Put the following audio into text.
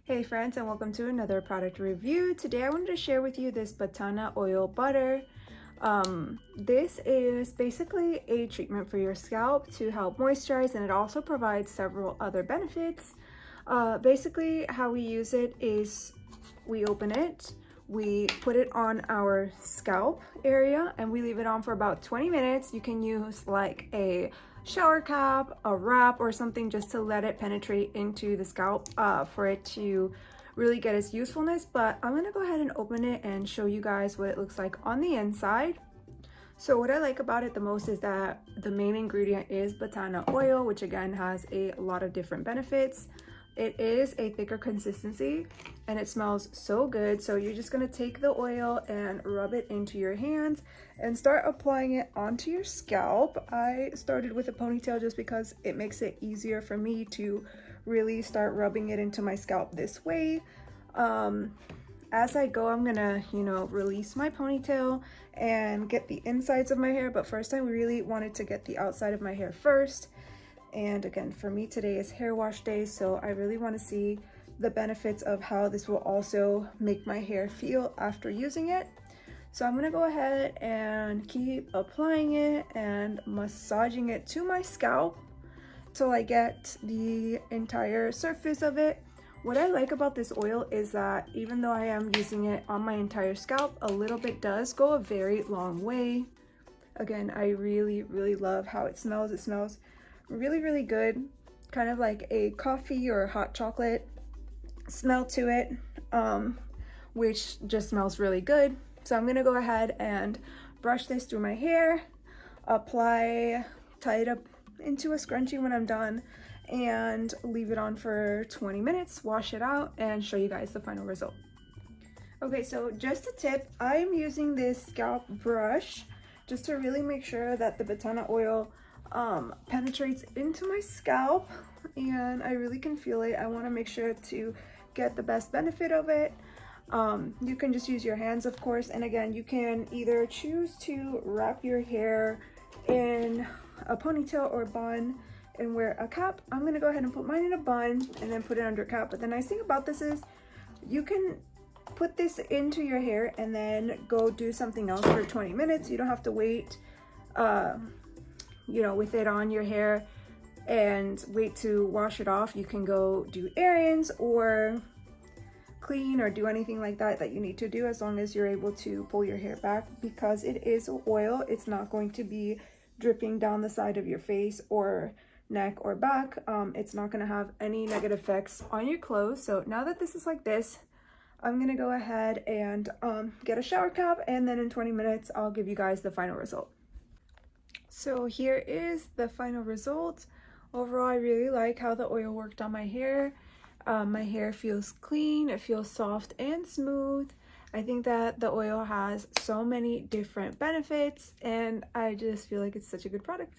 Hey friends, and welcome to another product review. Today I wanted to share with you this Batana oil butter. This is basically a treatment for your scalp to help moisturize, and it also provides several other benefits. Basically how we use it is we open it, we put it on our scalp area, and we leave it on for about 20 minutes. You can use like a shower cap, a wrap, or something just to let it penetrate into the scalp for it to really get its usefulness. But I'm gonna go ahead and open it and show you guys what it looks like on the inside. So what I like about it the most is that the main ingredient is Batana oil, which again has a lot of different benefits. It is a thicker consistency and it smells so good. So you're just gonna take the oil and rub it into your hands and start applying it onto your scalp. I started with a ponytail just because it makes it easier for me to really start rubbing it into my scalp this way. As I go, I'm gonna, release my ponytail and get the insides of my hair, but first I really wanted to get the outside of my hair first. And again, for me today is hair wash day, so I really want to see the benefits of how this will also make my hair feel after using it. So I'm going to go ahead and keep applying it and massaging it to my scalp till I get the entire surface of it. What I like about this oil is that even though I am using it on my entire scalp, a little bit does go a very long way. Again, I really love how it smells. It smells really good, kind of like a coffee or hot chocolate smell to it, which just smells really good. So I'm gonna go ahead and brush this through my hair, tie it up into a scrunchie when I'm done, and leave it on for 20 minutes, wash it out, and show you guys the final result. Okay, so just a tip, I'm using this scalp brush just to really make sure that the Batana oil penetrates into my scalp, and I really can feel it. I want to make sure to get the best benefit of it. You can just use your hands, of course, and again, you can either choose to wrap your hair in a ponytail or bun and wear a cap. I'm going to go ahead and put mine in a bun and then put it under a cap. But the nice thing about this is you can put this into your hair and then go do something else for 20 minutes. You don't have to wait with it on your hair and wait to wash it off. You can go do errands or clean or do anything like that you need to do, as long as you're able to pull your hair back. Because it is oil, it's not going to be dripping down the side of your face or neck or back. It's not going to have any negative effects on your clothes. So now that this is like this, I'm gonna go ahead and get a shower cap, and then in 20 minutes I'll give you guys the final result. So here is the final result. Overall, I really like how the oil worked on my hair. My hair feels clean, it feels soft and smooth. I think that the oil has so many different benefits, and I just feel like it's such a good product.